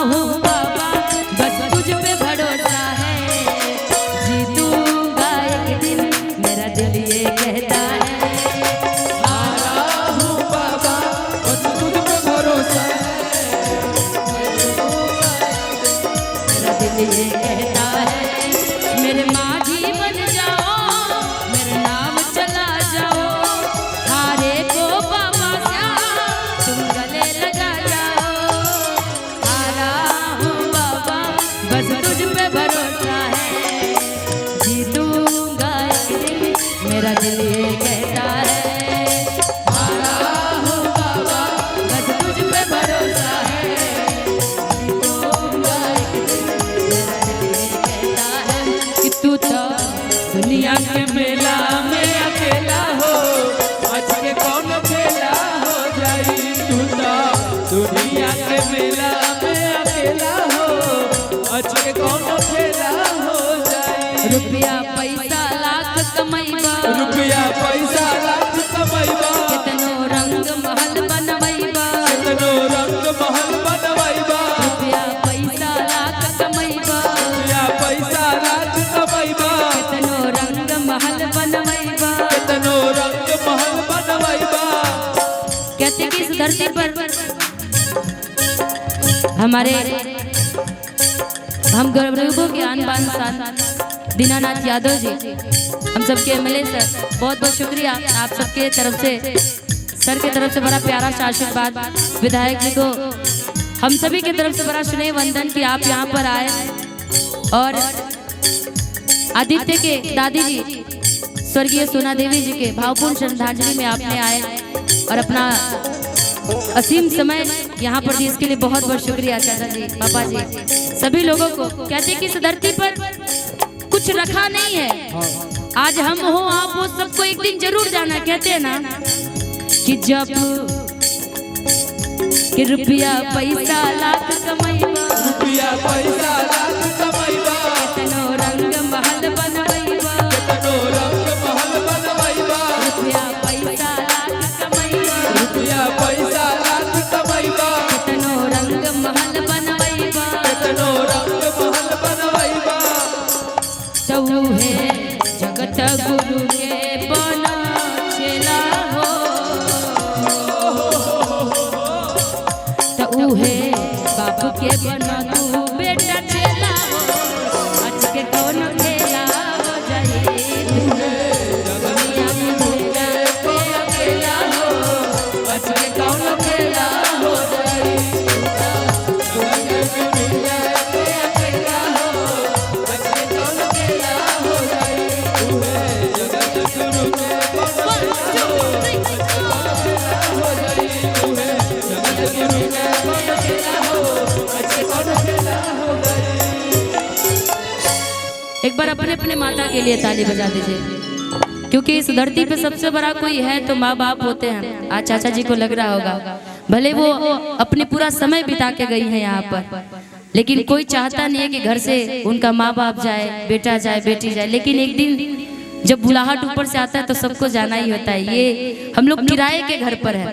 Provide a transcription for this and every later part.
हूँ बाबा बस तुझ पे भरोसा है, जीतूंगा एक दिन मेरा दिल ये कहता है। हारा हूँ बाबा बस तुझ पे भरोसा है, मेरा दिल ये कहता है। मेरे माझी बन जाओ, मेरा नाम चला जाओ, हारे को बाबा श्याम तुम गले लगा जाओ। हारा हूँ बाबा बस तुझ पे भरोसा है, जीतूंगा एक दिन मेरा दिल ये कहता है। हारा हूँ बाबा बस तुझ पे भरोसा है, जीतूंगा एक दिन मेरा दिल ये कहता है। कि तू तो दुनिया के मेला में अकेला हो आज के कौन खेला हो जाई, तू तो दुनिया के मेला में अकेला हो आज के कौन खेला हो जाई। रुपया पैसा लाख कमैबा, रुपया पैसा लाख कमैबा, कितनो रंग महल बनवैबा, कितनो रंग महल बनवैबा, रुपया पैसा लाख कमैबा, रुपया पैसा लाख कमैबा, कितनो रंग महल बनवैबा। कितनो रंग महल बनवैबा। कहते कि इस धरती पर हमारे हम गरीबों के आन बान शान दीनानाथ यादव जी, हम सबके एमएलए सर, बहुत बहुत शुक्रिया आप सबके तरफ से, सर के तरफ से बड़ा प्यारा सा आशीर्वाद, विधायक जी को हम सभी की तरफ से बड़ा स्नेह वंदन कि आप यहाँ पर आए और आदित्य के दादी जी स्वर्गीय सोना देवी जी के भावपूर्ण श्रद्धांजलि में आपने आए और अपना असीम समय यहाँ पर दी, इसके लिए बहुत बहुत शुक्रिया चाचा जी, पापा जी, सभी लोगों को। कहते कि इस धरती पर कुछ रखा नहीं है, आज हम हो आप हो सबको एक दिन जरूर जाना। कहते हैं ना कि जब कि रुपया पैसा लाख कमैबा, रुपया पैसा लाख कमैबा, कितनो रंग महल बनवैबा, कितनो रंग महल बनवैबा, रुपया पैसा लाख कमैबा, रुपया पैसा लाख कमैबा, कितनो रंग महल बनवैबा। कितनो रंग महल बनवैबा। तो है जगत गुरु के बना चेला हो, तो है बाप के बना तू बेटा चेला हो, आज के कौन खेला हो जाए, दुनिया में मेरा पे अकेला हो, आज के कौन खेला हो जाए, दुनिया में मेरा पे अकेला हो, आज के कौन खेला हो जाए। जगत गुरु के One, two, three, हो जाई, तू है जगत गुरु के खेला हो आज के कौन खेला हो जाई। एक बार अपने अपने माता के लिए ताली बजा दीजिए, क्योंकि इस धरती पे सबसे बड़ा कोई है तो माँ बाप होते हैं। आज चाचा जी को लग रहा होगा, भले वो अपने पूरा समय बिता के गई है यहाँ पर, लेकिन कोई चाहता नहीं है कि घर से उनका माँ बाप जाए, बेटा जाए, बेटी जाए, लेकिन एक दिन जब बुलाहट ऊपर से आता है तो सबको जाना ही होता है। ये हम लोग किराए के घर पर है,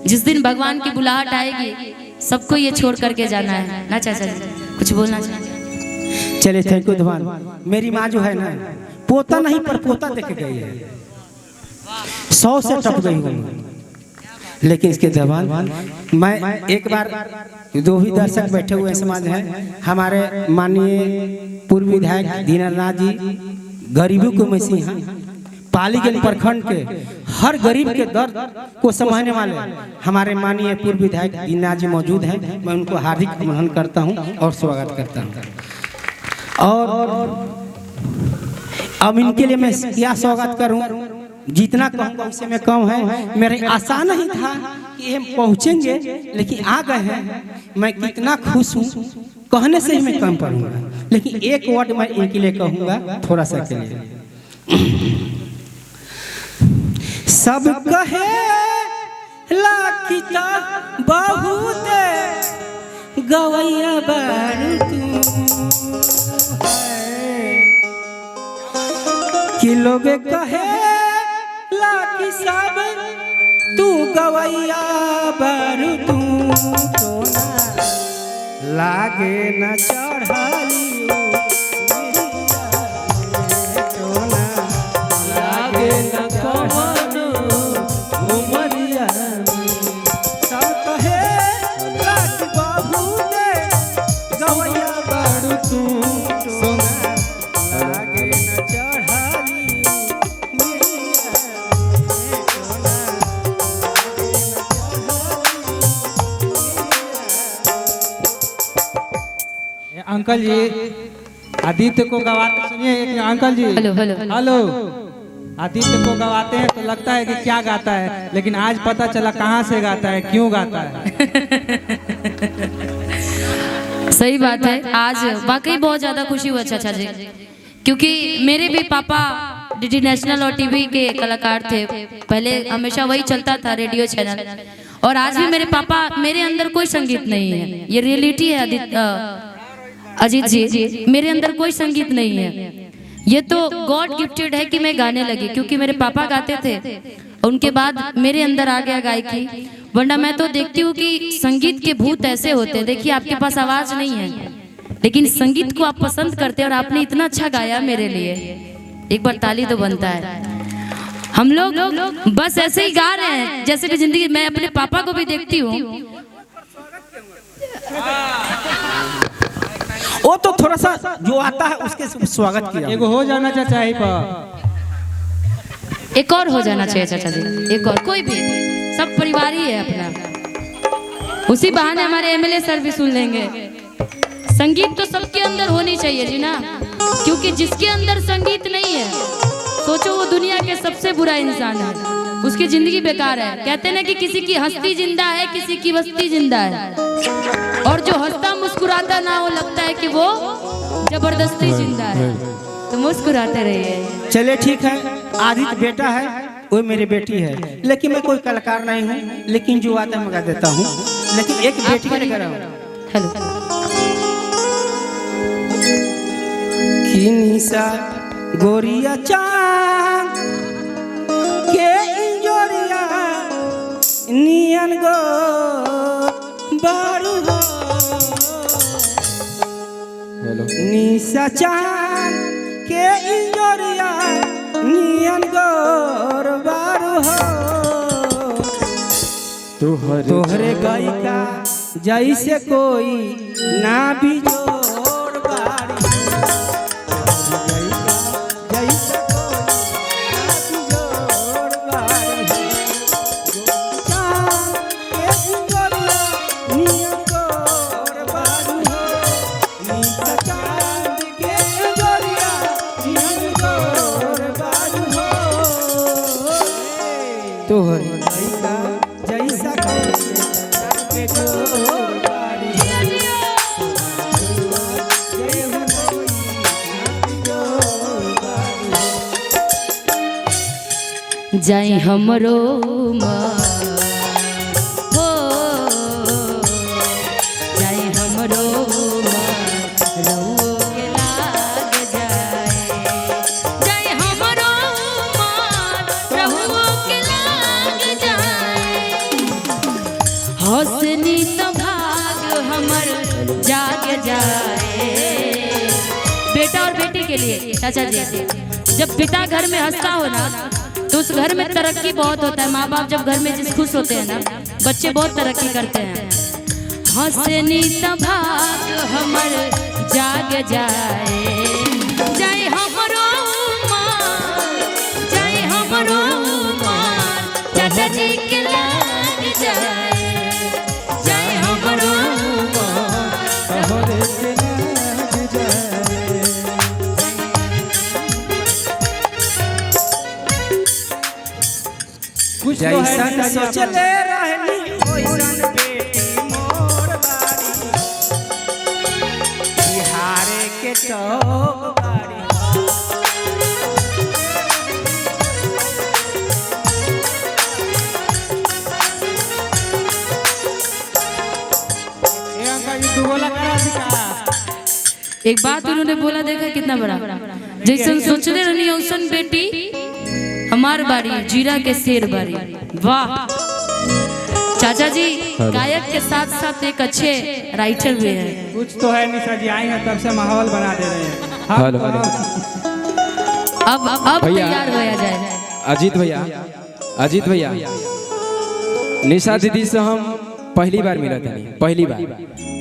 जिस दिन भगवान की बुलाहट आएगी सबको ये छोड़ करके जाना है ना। चाचा जी कुछ बोलना चाहिए? चले थैंक यू धवान। मेरी माँ जो है ना, पोता नहीं पर पोता देके गई है, 100 से टप गई हूँ, लेकिन इसके धवान मैं एक बार, दो ही दर्शक बैठे हुए समाज हैं, हमारे माननीय पूर्व विधायक दीनानाथ जी, गरीबों को मसीहा, पालीगंज प्रखंड के हर गरीब के दर्द को समझने वाले हमारे माननीय पूर्व विधायक दीनानाथ जी मौजूद हैं। मैं उनको हार्दिक अभिनंदन करता हूं और स्वागत करता हूं। और अब इनके लिए मैं क्या स्वागत करूं, जितना कहूंगा उससे मैं कम है। मेरे आशा नहीं था कि हम पहुंचेंगे, लेकिन आ गए हैं। मैं कितना खुश हूं, कहने से ही मैं कम पड़ूंगा, लेकिन एक वर्ड मैं इनके लिए कहूंगा थोड़ा सा के लिए। सब कहे लाखिता बहुत गवैया बारू तू, कि लोग कहे लाखी सब तू गवैया बारू तू, सोना लागे न चढ़ाली लागे न कमनो उमरिया सब कहे रात बाबू ने गवैया बारू तू सोना लागे न चढ़ाली अंकल जी आदित्य को गवाते सुनिए एक अंकल जी हेलो हेलो हेलो आदित्य को गवाते हैं तो लगता है कि क्या गाता है, लेकिन आज पता चला कहाँ से गाता है, क्यों गाता है। सही बात है। आज वाकई बहुत ज्यादा खुशी हुआ चाचा जी, क्योंकि मेरे भी पापा डीडी नेशनल और टीवी के कलाकार थे। पहले हमेशा वही चलता था, रेडियो चैनल। और आज भी मेरे पापा, मेरे अंदर कोई संगीत नहीं है, ये रियलिटी है अजीत जी, मेरे अंदर कोई संगीत नहीं है। ये तो गॉड गिफ्टेड है कि मैं गाने लगी, क्योंकि मेरे पापा गाते थे, उनके बाद मेरे अंदर आ गया गायकी। वरना मैं तो देखती हूँ कि संगीत के भूत ऐसे होते हैं। देखिए आपके पास आवाज नहीं है, लेकिन संगीत को आप पसंद करते हैं, और आपने इतना अच्छा गाया मेरे लिए, एक बार ताली तो बनता है। हम लोग बस ऐसे ही गा रहे हैं जैसे कि जिंदगी। मैं अपने पापा को भी देखती हूँ, वो तो थोड़ा सा जो आता है उसके स्वागत किया। एगो हो जाना चाचा ही पर एक और हो जाना चाहिए चाचा जी, एक और, कोई भी, सब परिवार ही है अपना। उसी बहाने हमारे एमएलए सर भी सुन लेंगे। संगीत तो सबके अंदर होनी चाहिए जी ना, क्योंकि जिसके अंदर संगीत नहीं है, सोचो वो दुनिया के सबसे बुरा इंसान है, उसकी जिंदगी बेकार है। कहते ना कि किसी की हस्ती जिंदा है, किसी की बस्ती जिंदा है, और जो हंसता मुस्कुराता ना हो, लगता है कि वो जबरदस्ती जिंदा है। तो मुस्कुराते रहिए। चलिए ठीक है, आदित्य बेटा है, वो मेरी बेटी है, लेकिन मैं कोई कलाकार नहीं हूँ, लेकिन जो आता है मैं गा देता हूँ। लेकिन एक बेटी का लेकर आओ। हेलो कि निशा गोरिया चांद के इंजोरिया नियन गो बारू हो, निशा चांद के इंजोरिया नियन गोर बारू हो, तोहरे गायिका जैसे कोई ना भी जोड़ बारी, जैसे कोई ना भी जोड़ बारी, चांद के इंजोरिया नियन गोर बारू हो, निशा चांद के इंजोरिया नियन गोर बारू हो, तोहरे गायिका जैसा कोई के जोड़ बारी, जाई हमरो माँ हो, जाई हमरो माँ रहुओ के लाग जाए, जाई हमरो माँ रहुओ के लाग जाए, हौसनी तो भाग हमर जाग जाए। बेटा और बेटी के लिए चाचा जी, जब पिता घर में हंसता हो ना, तो उस घर में तरक्की बहुत होता है। माँ बाप जब घर में जिस खुश होते हैं ना, बच्चे बहुत तरक्की करते हैं। हंसनी भाग हमर जाग जाए, जाए हमरो माँ, जाए हमरो माँ चाचा जी के लाग जाए, जाए हमरो माँ तोहरे के लाग जाए। कुछ तो है जैसन चाचा जी सोचले रहनी ओइसन बेटी मोर बारी, बिहारे के टोक बारी, ए अंकल जी दुगोला करा दिखा। एक बात उन्होंने बोला, देखा कितना बड़ा, जैसन सोचले रहनी औसन बेटी हमार बारी, जीरा के शेर बारी। वाह चाचा जी गायक के साथ साथ एक अच्छे राइटर भी हैं। कुछ तो है निशा जी, आई हैं तब से माहौल बना दे रहे हैं। हेलो हेलो अब भैया। तैयार होया जाए। अजीत भैया निशा दीदी से हम पहली बार मिला था, पहली बार,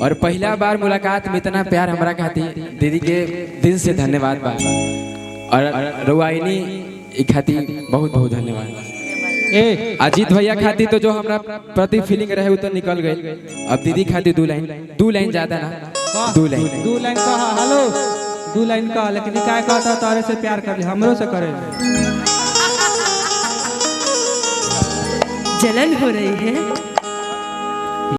और पहला बार मुलाकात में इतना प्यार हमारा खाती दीदी के दिल से धन्यवाद बा, और रुआइनी खाती बहुत बहुत धन्यवाद। अजीत भैया खाती तो जो हमारा प्रति फीलिंग रहे वो तो निकल गई। अब दीदी खाती दो लाइन ज्यादा ना, दो लाइन कहा हेलो, 2 लाइन कहा, लेकिन क्या कहता तारे से प्यार कर ले, हमरो से करे। जलन हो रही है।